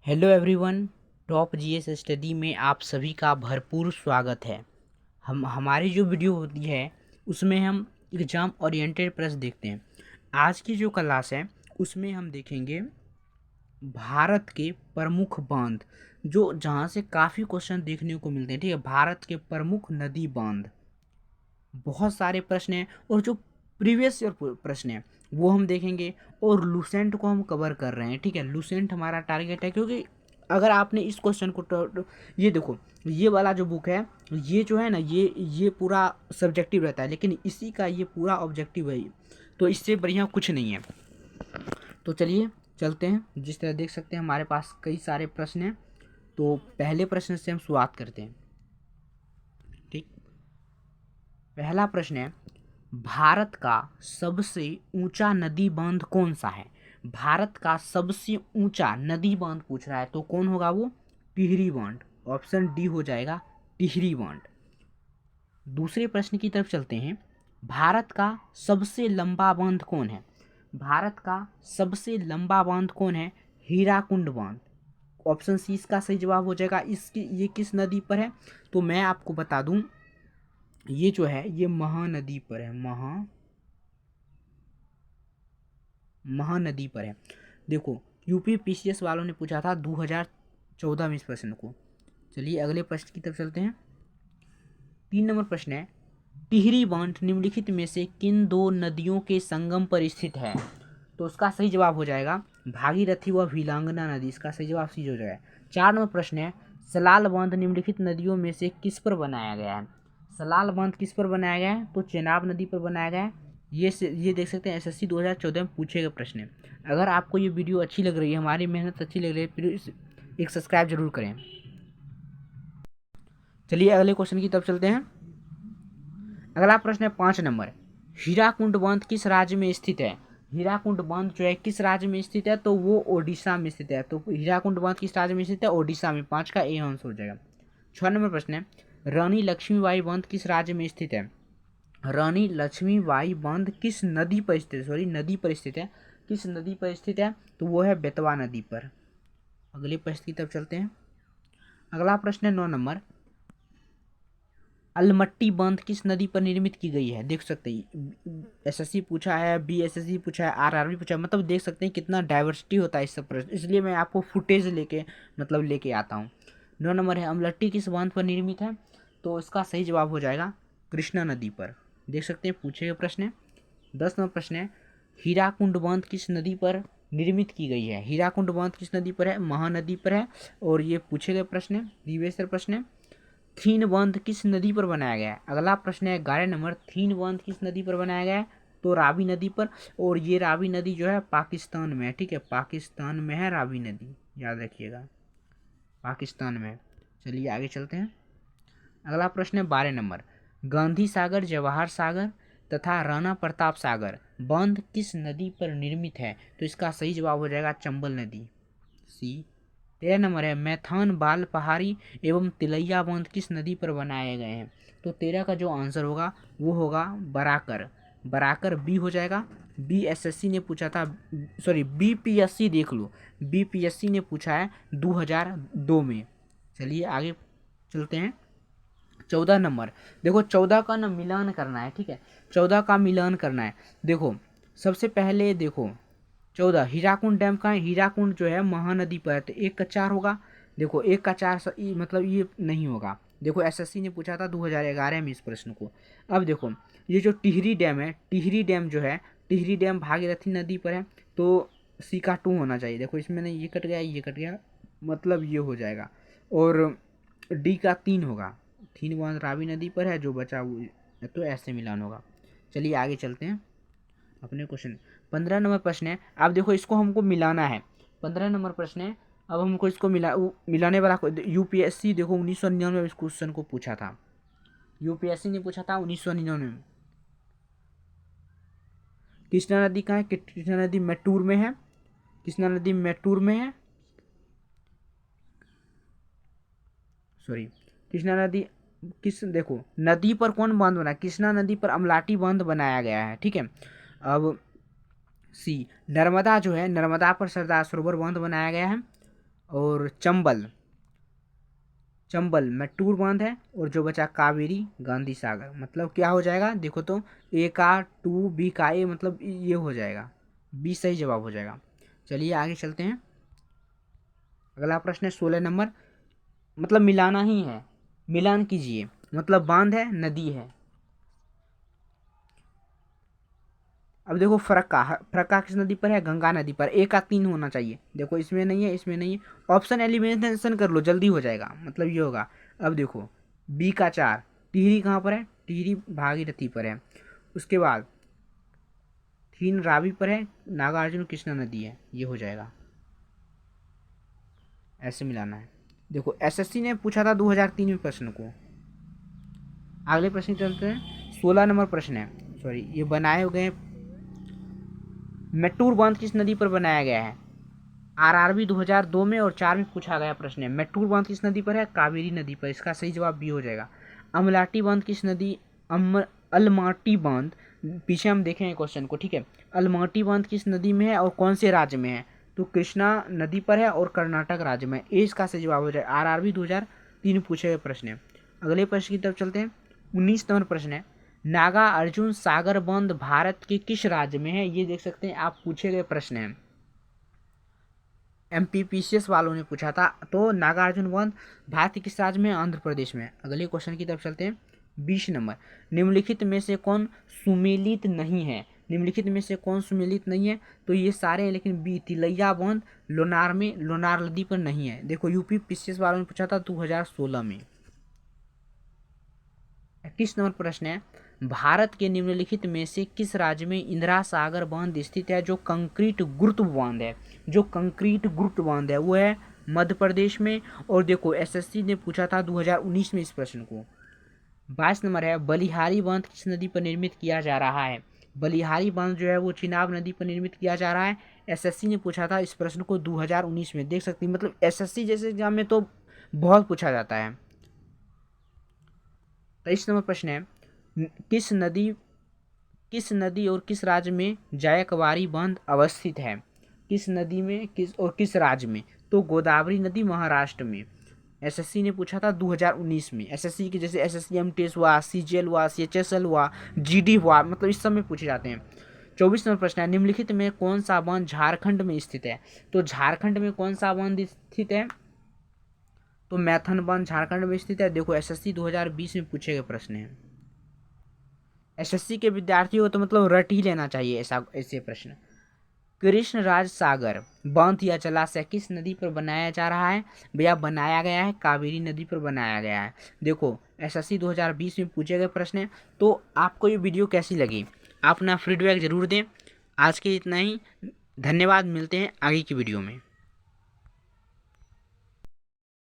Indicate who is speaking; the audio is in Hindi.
Speaker 1: Hello everyone, top GS study में आप सभी का भरपूर स्वागत है। हमारी जो वीडियो होती है उसमें हम एग्ज़ाम ओरिएंटेड प्रश्न देखते हैं। आज की जो क्लास है उसमें हम देखेंगे भारत के प्रमुख बांध, जो जहाँ से काफ़ी क्वेश्चन देखने को मिलते हैं। ठीक है, भारत के प्रमुख नदी बांध, बहुत सारे प्रश्न हैं और जो प्रीवियस ईयर प्रश्न हैं वो हम देखेंगे। और लूसेंट को हम कवर कर रहे हैं। ठीक है, लूसेंट हमारा टारगेट है, क्योंकि अगर आपने इस क्वेश्चन को ये देखो, ये वाला जो बुक है, ये जो है ना, ये पूरा सब्जेक्टिव रहता है, लेकिन इसी का ये पूरा ऑब्जेक्टिव है, तो इससे बढ़िया कुछ नहीं है। तो चलिए चलते हैं। जिस तरह देख सकते हैं हमारे पास कई सारे प्रश्न हैं, तो पहले प्रश्न से हम शुरुआत करते हैं। ठीक, पहला प्रश्न है, भारत का सबसे ऊंचा नदी बांध कौन सा है? भारत का सबसे ऊंचा नदी बांध पूछ रहा है, तो कौन होगा वो? टिहरी बांध। ऑप्शन डी हो जाएगा, टिहरी बांध। दूसरे प्रश्न की तरफ चलते हैं। भारत का सबसे लंबा बांध कौन है? भारत का सबसे लंबा बांध कौन है? हीराकुंड बांध। ऑप्शन सी इसका सही जवाब हो जाएगा। इसकी ये किस नदी पर है? तो मैं आपको बता दूं, ये जो है ये महानदी पर है। महानदी पर है। देखो, यूपी पीसीएस वालों ने पूछा था 2014 में इस प्रश्न को। चलिए अगले प्रश्न की तरफ चलते हैं। 3 नंबर प्रश्न है, टिहरी बांध निम्नलिखित में से किन दो नदियों के संगम पर स्थित है? तो उसका सही जवाब हो जाएगा भागीरथी व वीलांगना नदी। इसका सही जवाब सी हो जाएगा। 4 नंबर प्रश्न है, सलाल बांध निम्नलिखित नदियों में से किस पर बनाया गया है? सलाल बांध किस पर बनाया गया है? तो चेनाब नदी पर बनाया गया है। ये देख सकते हैं, एसएससी 2014 में पूछे गए प्रश्न है। अगर आपको ये वीडियो अच्छी लग रही है, हमारी मेहनत अच्छी लग रही है, प्लीज एक सब्सक्राइब जरूर करें। चलिए अगले क्वेश्चन की तरफ चलते हैं। अगला प्रश्न है 5 नंबर, हीराकुंड बांध किस राज्य में स्थित है? हीराकुंड बांध जो है किस राज्य में स्थित है? तो वो ओडिशा में स्थित है। तो हीराकुंड बांध किस राज्य में स्थित है? ओडिशा में। 5 का ए आंसर हो जाएगा। 6 नंबर प्रश्न है, रानी लक्ष्मीबाई बांध किस राज्य में स्थित है? रानी लक्ष्मीबाई बांध किस नदी पर स्थित है? सॉरी, नदी पर स्थित है। किस नदी पर स्थित है? तो वो है बेतवा नदी पर। अगले प्रश्न की तरफ चलते हैं। अगला प्रश्न है 9 नंबर, अलमट्टी बांध किस नदी पर निर्मित की गई है? देख सकते हैं, एसएससी पूछा है, बीएसएससी पूछा है, आरआरबी पूछा है। मतलब देख सकते हैं कितना डाइवर्सिटी होता है इस सब प्रश्न, इसलिए मैं आपको फुटेज लेके आता हूँ। 9 नंबर है, अमलट्टी किस बांध पर निर्मित है? तो इसका सही जवाब हो जाएगा कृष्णा नदी पर। देख सकते हैं पूछे गए प्रश्न है। 10 नंबर प्रश्न है, हीराकुंड बांध किस नदी पर निर्मित की गई है? हीराकुंड बांध किस नदी पर है? महानदी पर है। और ये पूछे गए प्रश्न है, प्रीवियस ईयर प्रश्न है। थीन बांध किस नदी पर बनाया गया है? अगला प्रश्न है 11 नंबर, थीन बांध किस नदी पर बनाया गया है? तो रावी नदी पर। और ये रावी नदी जो है पाकिस्तान में है। ठीक है, पाकिस्तान में है रावी नदी, याद रखिएगा, पाकिस्तान में है। चलिए आगे चलते हैं। अगला प्रश्न है 12 नंबर, गांधी सागर, जवाहर सागर तथा राणा प्रताप सागर बांध किस नदी पर निर्मित है? तो इसका सही जवाब हो जाएगा चंबल नदी, सी। 13 नंबर है, मैथान, बाल पहाड़ी एवं तिलैया बांध किस नदी पर बनाए गए हैं? तो 13 का जो आंसर होगा वो होगा बराकर। बराकर बी हो जाएगा। बी एसएससी ने पूछा था, सॉरी बीपीएससी, देख लो, बीपीएससी ने पूछा है 2002 में। चलिए आगे चलते हैं। 14 नंबर, देखो 14 का ना मिलान करना है। ठीक है, 14 का मिलान करना है। देखो सबसे पहले देखो 14 हीराकुंड डैम का है। हीराकुंड जो है महानदी पर है, तो 1 का 4 होगा। देखो 1 का 4 मतलब ये नहीं होगा। देखो एसएससी ने पूछा था 2011 में इस प्रश्न को। अब देखो ये जो टिहरी डैम है, टिहरी डैम जो है, टिहरी डैम भागीरथी नदी पर है, तो सी का 2 होना चाहिए। देखो इसमें नहीं, ये कट गया, ये कट गया, मतलब ये हो जाएगा। और डी का 3 होगा। थीन बांध रावी नदी पर है, जो बचा वो, तो ऐसे मिलान होगा। चलिए आगे चलते हैं अपने क्वेश्चन। 15 नंबर प्रश्न है, अब देखो इसको हमको मिलाना है। 15 नंबर प्रश्न है, अब हमको इसको मिलाने वाला यूपीएससी देखो 1999 में इस क्वेश्चन को पूछा था। यूपीएससी ने पूछा था 1999 में। कृष्णा नदी कहाँ है? कृष्णा नदी मैटूर में है। कृष्णा नदी मैटूर में है, सॉरी, कृष्णा नदी किस, देखो नदी पर कौन बांध बना? कृष्णा नदी पर अमलाटी बांध बनाया गया है। ठीक है, अब सी, नर्मदा जो है, नर्मदा पर सरदार सरोवर बांध बनाया गया है। और चंबल, मैटूर बांध है, और जो बचा कावेरी गांधी सागर। मतलब क्या हो जाएगा देखो तो, ए का टू, बी का ए, मतलब ये हो जाएगा, बी सही जवाब हो जाएगा। चलिए आगे चलते हैं। अगला प्रश्न है 16 नंबर, मतलब मिलाना ही है, मिलान कीजिए। मतलब बांध है, नदी है। अब देखो फरक्का किस नदी पर है, गंगा नदी पर। ए का 3 होना चाहिए, देखो इसमें नहीं है, इसमें नहीं है। ऑप्शन एलिमिनेशन कर लो, जल्दी हो जाएगा, मतलब ये होगा। अब देखो बी का 4, टिहरी कहाँ पर है, टिहरी भागीरथी पर है। उसके बाद 3 रावी पर है, नागार्जुन कृष्णा नदी है, ये हो जाएगा। ऐसे मिलाना है। देखो एसएससी ने पूछा था 2003 में प्रश्न को। अगले प्रश्न चलते हैं, 16 नंबर प्रश्न है, सॉरी ये बनाए गए। मेट्टूर बांध किस नदी पर बनाया गया है? आरआरबी 2002 में और 4 में पूछा गया प्रश्न है। मेट्टूर बांध किस नदी पर है? कावेरी नदी पर। इसका सही जवाब बी हो जाएगा। अमलाटी बांध किस नदी, अलमाटी बांध, पीछे हम देखेंगे क्वेश्चन को, ठीक है। अलमाटी बांध किस नदी में है और कौन से राज्य में है? तो कृष्णा नदी पर है और कर्नाटक राज्य में। ए इसका सही जवाब हो जाएगा। आरआरबी 2003 पूछे गए प्रश्न है। अगले प्रश्न की तरफ चलते हैं। 19 नंबर प्रश्न है, नागा अर्जुन सागर बांध भारत के किस राज्य में है? ये देख सकते हैं आप, पूछे गए प्रश्न है, एमपीपीसीएस वालों ने पूछा था। तो नागार्जुन बांध भारत के किस राज्य में? आंध्र प्रदेश में। अगले क्वेश्चन की तरफ चलते हैं। 20 नंबर, निम्नलिखित में से कौन सुमेलित नहीं है? निम्नलिखित में से कौन सुमेलित नहीं है? तो ये सारे हैं, लेकिन बी तिलैया बांध लोनार में, लोनार नदी पर नहीं है। देखो यूपी पीसीएस वालों ने पूछा था 2016 में। 21 नंबर प्रश्न है, भारत के निम्नलिखित में से किस राज्य में इंदिरा सागर बांध स्थित है जो कंक्रीट गुरुत्व बांध है? जो कंक्रीट गुरुत्व बांध है वो है मध्य प्रदेश में। और देखो एसएससी ने पूछा था 2019 में इस प्रश्न को। 22 नंबर है, बलिहारी बांध किस नदी पर निर्मित किया जा रहा है? बलिहारी बांध जो है वो चिनाब नदी पर निर्मित किया जा रहा है। एसएससी ने पूछा था इस प्रश्न को 2019 में, देख सकते हैं। मतलब एसएससी जैसे एग्जाम में तो बहुत पूछा जाता है। 23 नंबर प्रश्न है, किस नदी और किस राज्य में जायकवाड़ी बांध अवस्थित है? किस नदी में, किस और किस राज्य में? तो गोदावरी नदी महाराष्ट्र में। एसएससी ने पूछा था 2019 में। एसएससी के जैसे एसएससी एमटीएस हुआ, सीजीएल हुआ, सीएचएसएल हुआ, जीडी हुआ, मतलब इस सब में पूछे जाते हैं। 24 नंबर प्रश्न है, निम्नलिखित में कौन सा बांध झारखंड में स्थित है? तो झारखंड में कौन सा बांध स्थित है? तो मैथन बांध झारखंड में स्थित है। देखो एसएससी 2020 में पूछे गए प्रश्न है। एसएससी के विद्यार्थियों को तो मतलब रट ही लेना चाहिए ऐसे प्रश्न। कृष्ण राज सागर बांध या जलाशय किस नदी पर बनाया जा रहा है? भैया बनाया गया है, कावेरी नदी पर बनाया गया है। देखो एसएससी 2020 में पूछे गए प्रश्न है। तो आपको ये वीडियो कैसी लगी, आप अपना फीडबैक जरूर दें। आज के इतना ही, धन्यवाद, मिलते हैं आगे की वीडियो में।